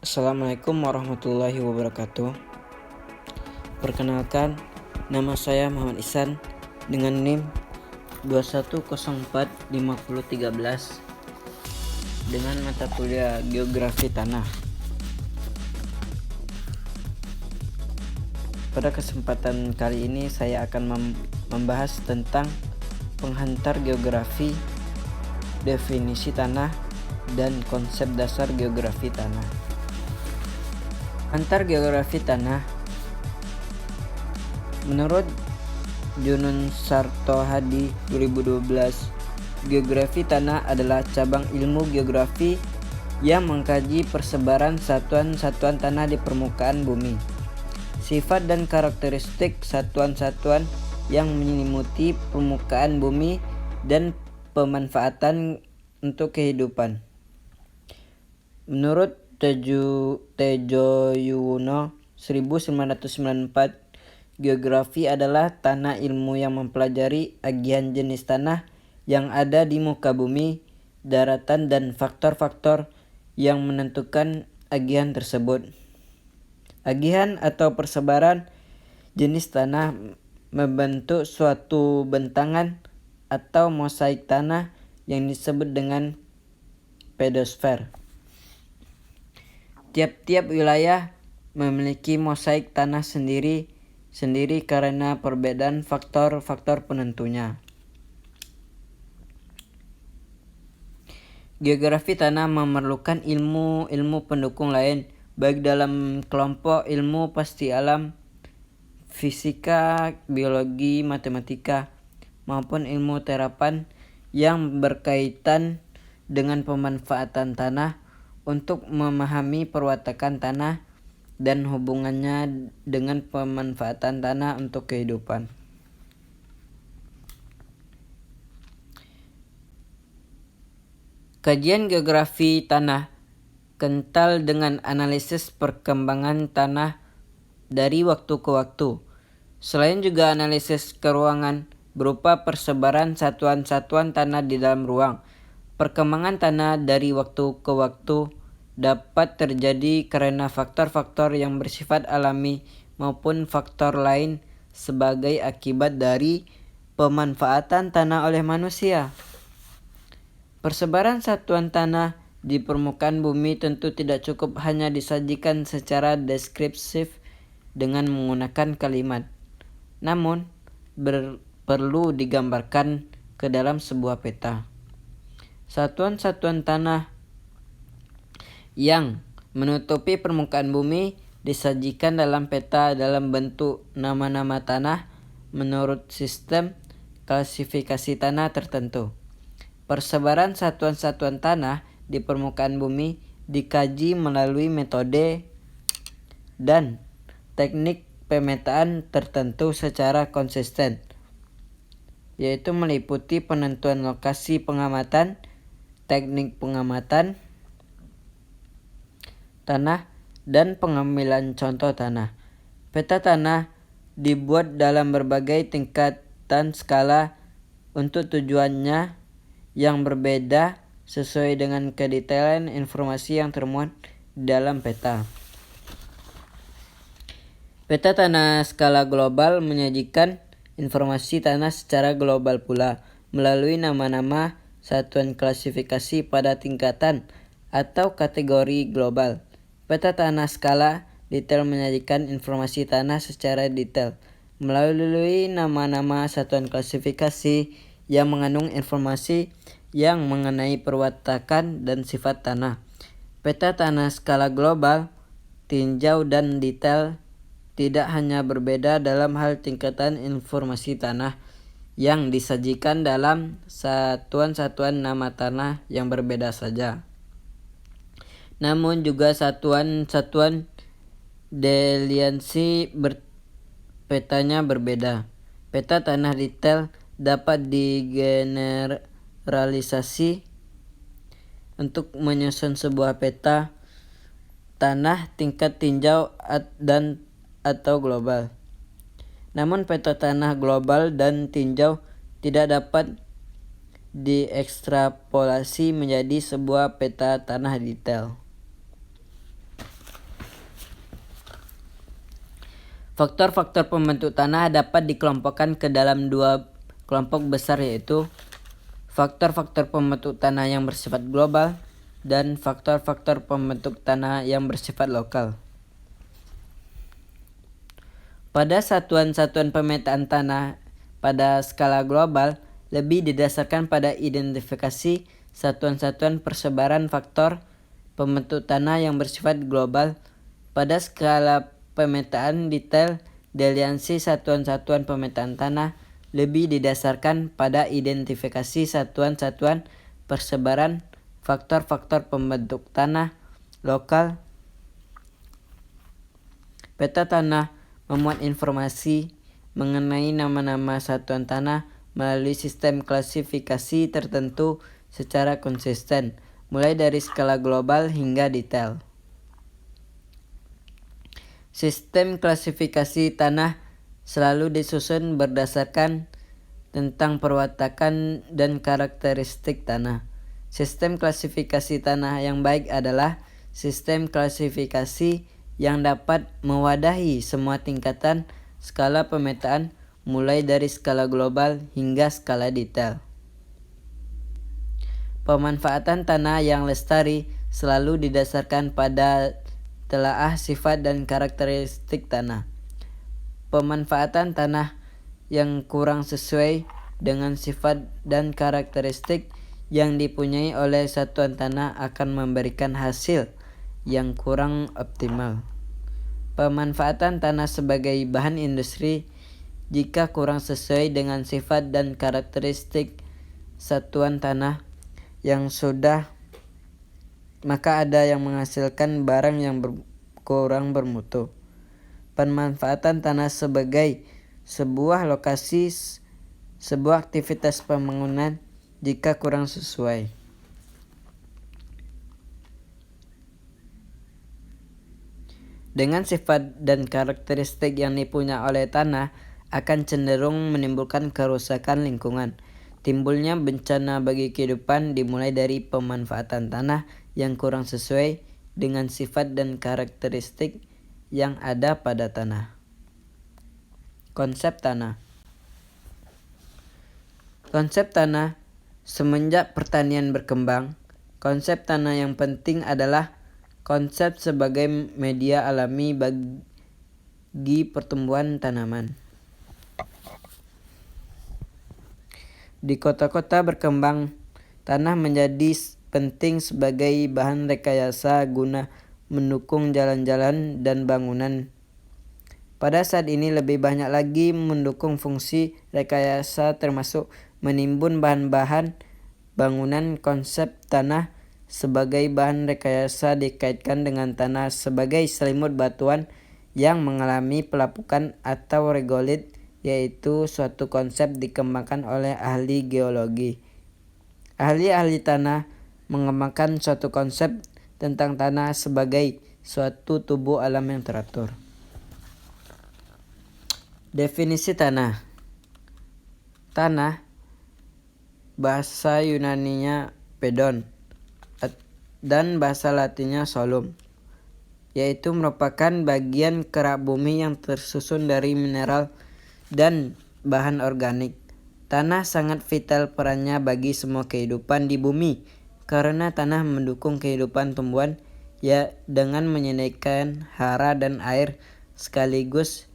Assalamualaikum warahmatullahi wabarakatuh. Perkenalkan, nama saya Muhammad Ihsan dengan NIM 21045013 dengan mata kuliah Geografi Tanah. Pada kesempatan kali ini saya akan membahas tentang penghantar geografi, definisi tanah, dan konsep dasar geografi tanah. Antar geografi tanah. Menurut Junun Sartohadi 2012, geografi tanah adalah cabang ilmu geografi yang mengkaji persebaran satuan-satuan tanah di permukaan bumi, sifat dan karakteristik satuan-satuan yang menyelimuti permukaan bumi, dan pemanfaatan untuk kehidupan. Menurut Tejo Yuwono 1994, geografi adalah tanah ilmu yang mempelajari agian jenis tanah yang ada di muka bumi, daratan, dan faktor-faktor yang menentukan agian tersebut. Agian atau persebaran jenis tanah membentuk suatu bentangan atau mosaik tanah yang disebut dengan pedosfer. Tiap-tiap wilayah memiliki mosaik tanah sendiri karena perbedaan faktor-faktor penentunya. Geografi tanah memerlukan ilmu pendukung lain, baik dalam kelompok ilmu pasti alam, fisika, biologi, matematika, maupun ilmu terapan yang berkaitan dengan pemanfaatan tanah untuk memahami perwatakan tanah dan hubungannya dengan pemanfaatan tanah untuk kehidupan. Kajian geografi tanah kental dengan analisis perkembangan tanah dari waktu ke waktu. Selain juga analisis keruangan berupa persebaran satuan-satuan tanah di dalam ruang. Perkembangan tanah dari waktu ke waktu dapat terjadi karena faktor-faktor yang bersifat alami maupun faktor lain sebagai akibat dari pemanfaatan tanah oleh manusia. Persebaran satuan tanah di permukaan bumi tentu tidak cukup hanya disajikan secara deskriptif dengan menggunakan kalimat, namun perlu digambarkan ke dalam sebuah peta. Satuan-satuan tanah yang menutupi permukaan bumi disajikan dalam peta dalam bentuk nama-nama tanah menurut sistem klasifikasi tanah tertentu. Persebaran satuan-satuan tanah di permukaan bumi dikaji melalui metode dan teknik pemetaan tertentu secara konsisten, yaitu meliputi penentuan lokasi pengamatan, teknik pengamatan tanah, dan pengambilan contoh tanah. Peta tanah dibuat dalam berbagai tingkatan skala untuk tujuannya yang berbeda sesuai dengan kedetailan informasi yang termuat dalam peta. Peta tanah skala global menyajikan informasi tanah secara global pula melalui nama-nama satuan klasifikasi pada tingkatan atau kategori global. Peta tanah skala detail menyajikan informasi tanah secara detail melalui nama-nama satuan klasifikasi yang mengandung informasi yang mengenai perwatakan dan sifat tanah. Peta tanah skala global, tinjau, dan detail tidak hanya berbeda dalam hal tingkatan informasi tanah yang disajikan dalam satuan-satuan nama tanah yang berbeda saja, namun juga satuan-satuan delineasi petanya berbeda. Peta tanah detail dapat digeneralisasi untuk menyusun sebuah peta tanah tingkat tinjau dan atau global. Namun peta tanah global dan tinjau tidak dapat diekstrapolasi menjadi sebuah peta tanah detail. Faktor-faktor pembentuk tanah dapat dikelompokkan ke dalam dua kelompok besar, yaitu faktor-faktor pembentuk tanah yang bersifat global dan faktor-faktor pembentuk tanah yang bersifat lokal. Pada satuan-satuan pemetaan tanah pada skala global lebih didasarkan pada identifikasi satuan-satuan persebaran faktor pembentuk tanah yang bersifat global. Pada skala pemetaan detail aliansi satuan-satuan pemetaan tanah lebih didasarkan pada identifikasi satuan-satuan persebaran faktor-faktor pembentuk tanah lokal. Peta tanah memuat informasi mengenai nama-nama satuan tanah melalui sistem klasifikasi tertentu secara konsisten, mulai dari skala global hingga detail. Sistem klasifikasi tanah selalu disusun berdasarkan tentang perwatakan dan karakteristik tanah. Sistem klasifikasi tanah yang baik adalah sistem klasifikasi yang dapat mewadahi semua tingkatan skala pemetaan mulai dari skala global hingga skala detail. Pemanfaatan tanah yang lestari selalu didasarkan pada telaah sifat dan karakteristik tanah. Pemanfaatan tanah yang kurang sesuai dengan sifat dan karakteristik yang dipunyai oleh satuan tanah akan memberikan hasil yang kurang optimal. Pemanfaatan tanah sebagai bahan industri jika kurang sesuai dengan sifat dan karakteristik satuan tanah yang sudah, maka ada yang menghasilkan barang yang kurang bermutu. Pemanfaatan tanah sebagai sebuah lokasi, sebuah aktivitas pembangunan jika kurang sesuai. Dengan sifat dan karakteristik yang dipunya oleh tanah akan cenderung menimbulkan kerusakan lingkungan. Timbulnya bencana bagi kehidupan dimulai dari pemanfaatan tanah yang kurang sesuai dengan sifat dan karakteristik yang ada pada tanah. Konsep tanah. Konsep tanah. Semenjak pertanian berkembang, konsep tanah yang penting adalah konsep sebagai media alami bagi pertumbuhan tanaman. Di kota-kota berkembang, tanah menjadi penting sebagai bahan rekayasa guna mendukung jalan-jalan dan bangunan. Pada saat ini lebih banyak lagi mendukung fungsi rekayasa termasuk menimbun bahan-bahan bangunan. Konsep tanah sebagai bahan rekayasa dikaitkan dengan tanah sebagai selimut batuan yang mengalami pelapukan atau regolit, yaitu suatu konsep dikembangkan oleh ahli geologi. Ahli-ahli tanah mengembangkan suatu konsep tentang tanah sebagai suatu tubuh alam yang teratur. Definisi tanah. Tanah, bahasa Yunaninya pedon dan bahasa Latinnya solum, yaitu merupakan bagian kerak bumi yang tersusun dari mineral dan bahan organik. Tanah sangat vital perannya bagi semua kehidupan di bumi karena tanah mendukung kehidupan tumbuhan dengan menyediakan hara dan air sekaligus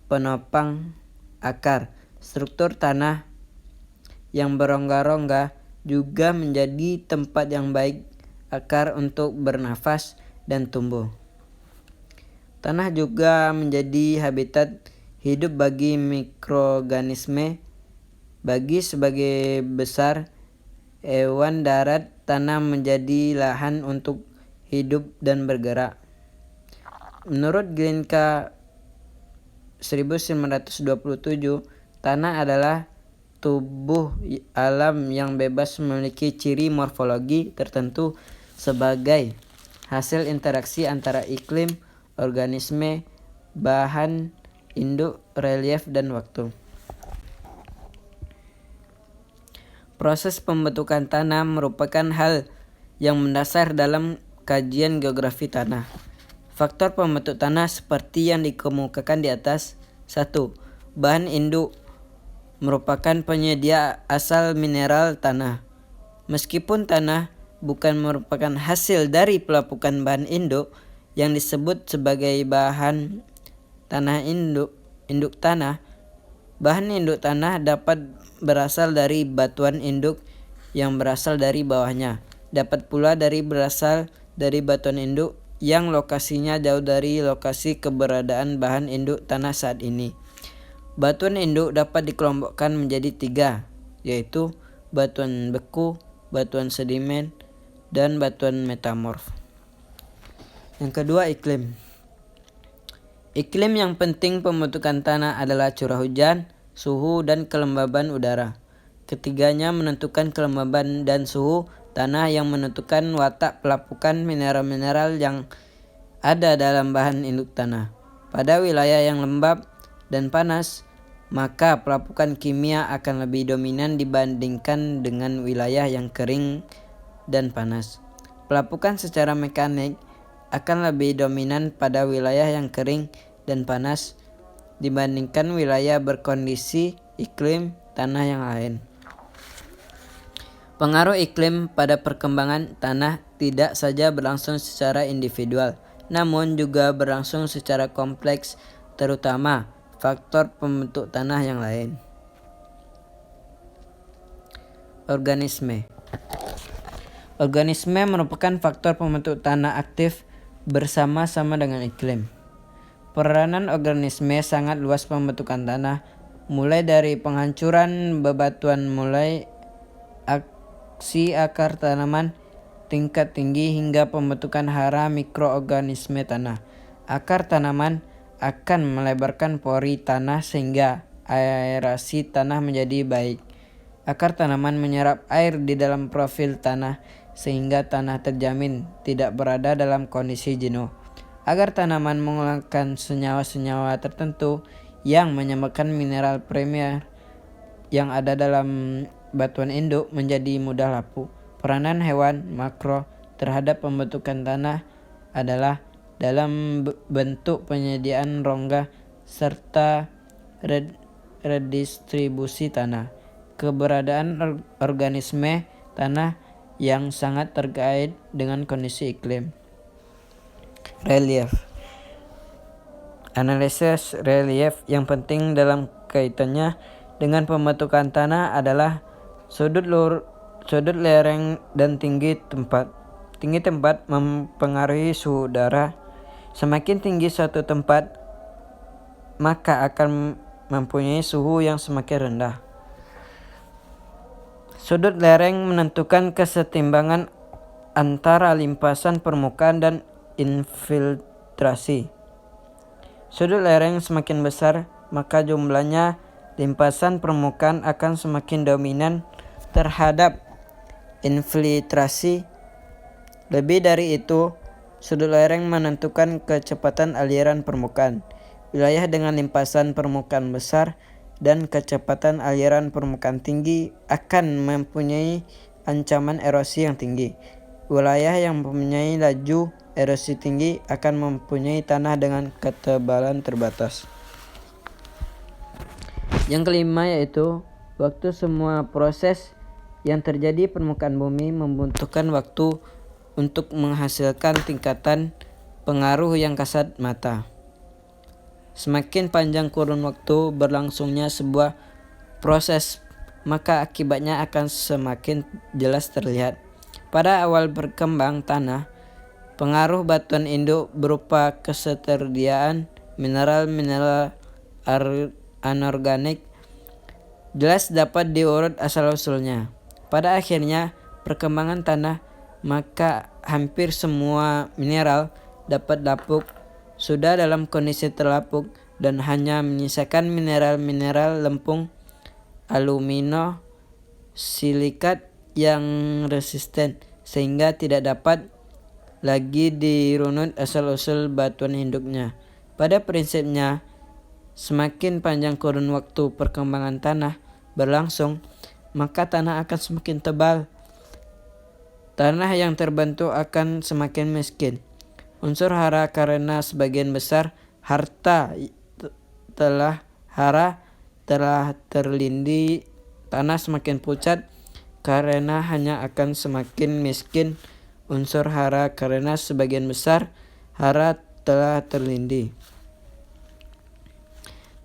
penopang akar. Struktur tanah yang berongga-rongga juga menjadi tempat yang baik akar untuk bernafas dan tumbuh. Tanah juga menjadi habitat hidup bagi mikroorganisme. Bagi sebagai besar hewan darat, tanah menjadi lahan untuk hidup dan bergerak. Menurut Glinka 1927, tanah adalah tubuh alam yang bebas memiliki ciri morfologi tertentu sebagai hasil interaksi antara iklim, organisme, bahan induk, relief, dan waktu. Proses pembentukan tanah merupakan hal yang mendasar dalam kajian geografi tanah. Faktor pembentuk tanah seperti yang dikemukakan di atas. 1. Bahan induk merupakan penyedia asal mineral tanah. Meskipun tanah bukan merupakan hasil dari pelapukan bahan induk yang disebut sebagai bahan tanah induk tanah, bahan induk tanah dapat berasal dari batuan induk yang berasal dari bawahnya. Dapat pula berasal dari batuan induk yang lokasinya jauh dari lokasi keberadaan bahan induk tanah saat ini. Batuan induk dapat dikelompokkan menjadi 3, yaitu batuan beku, batuan sedimen, dan batuan metamorf. Yang kedua, iklim. Iklim yang penting pembentukan tanah adalah curah hujan, suhu, dan kelembaban udara. Ketiganya menentukan kelembaban dan suhu tanah yang menentukan watak pelapukan mineral-mineral yang ada dalam bahan induk tanah. Pada wilayah yang lembab dan panas, maka pelapukan kimia akan lebih dominan dibandingkan dengan wilayah yang kering dan panas. Pelapukan secara mekanik akan lebih dominan pada wilayah yang kering dan panas dibandingkan wilayah berkondisi iklim tanah yang lain. Pengaruh iklim pada perkembangan tanah tidak saja berlangsung secara individual, namun juga berlangsung secara kompleks, terutama faktor pembentuk tanah yang lain. Organisme. Organisme merupakan faktor pembentuk tanah aktif bersama-sama dengan iklim. Peranan organisme sangat luas pembentukan tanah, mulai dari penghancuran bebatuan mulai aksi akar tanaman tingkat tinggi hingga pembentukan hara mikroorganisme tanah. Akar tanaman akan melebarkan pori tanah sehingga aerasi tanah menjadi baik. Akar tanaman menyerap air di dalam profil tanah sehingga tanah terjamin tidak berada dalam kondisi jenuh. Agar tanaman mengeluarkan senyawa-senyawa tertentu yang menyebabkan mineral primer yang ada dalam batuan induk menjadi mudah lapuk. Peranan hewan makro terhadap pembentukan tanah adalah dalam bentuk penyediaan rongga serta redistribusi tanah. Keberadaan organisme tanah yang sangat terkait dengan kondisi iklim. Relief. Analisis relief yang penting dalam kaitannya dengan pembentukan tanah adalah sudut lereng dan tinggi tempat. Tinggi tempat mempengaruhi suhu udara. Semakin tinggi suatu tempat, maka akan mempunyai suhu yang semakin rendah. Sudut lereng menentukan kesetimbangan antara limpasan permukaan dan infiltrasi. Sudut lereng semakin besar, maka jumlahnya limpasan permukaan akan semakin dominan terhadap infiltrasi. Lebih dari itu, sudut lereng menentukan kecepatan aliran permukaan. Wilayah dengan limpasan permukaan besar dan kecepatan aliran permukaan tinggi akan mempunyai ancaman erosi yang tinggi. Wilayah yang mempunyai laju erosi tinggi akan mempunyai tanah dengan ketebalan terbatas. Yang kelima yaitu waktu. Semua proses yang terjadi permukaan bumi membutuhkan waktu untuk menghasilkan tingkatan pengaruh yang kasat mata. Semakin panjang kurun waktu berlangsungnya sebuah proses, maka akibatnya akan semakin jelas terlihat. Pada awal berkembang tanah, pengaruh batuan induk berupa ketersediaan mineral-mineral anorganik jelas dapat diurut asal-usulnya. Pada akhirnya perkembangan tanah, maka hampir semua mineral dapat lapuk, sudah dalam kondisi terlapuk, dan hanya menyisakan mineral-mineral lempung, alumino, silikat yang resisten, sehingga tidak dapat lagi dirunut asal-usul batuan induknya. Pada prinsipnya, semakin panjang kurun waktu perkembangan tanah berlangsung, maka tanah akan semakin tebal. Tanah yang terbentuk akan semakin miskin. unsur hara karena sebagian besar harta telah terlindih. Tanah semakin pucat karena hanya akan semakin miskin. Unsur hara karena sebagian besar hara telah terlindih.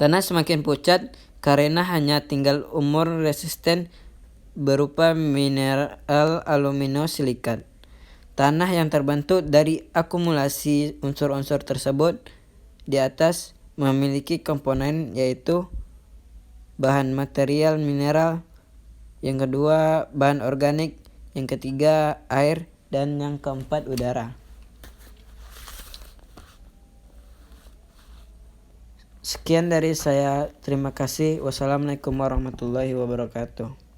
Tanah semakin pucat karena hanya tinggal umur resisten berupa mineral aluminosiליkat. Tanah yang terbentuk dari akumulasi unsur-unsur tersebut di atas memiliki komponen yaitu bahan material mineral, yang kedua bahan organik, yang ketiga air, dan yang keempat udara. Sekian dari saya, terima kasih. Wassalamualaikum warahmatullahi wabarakatuh.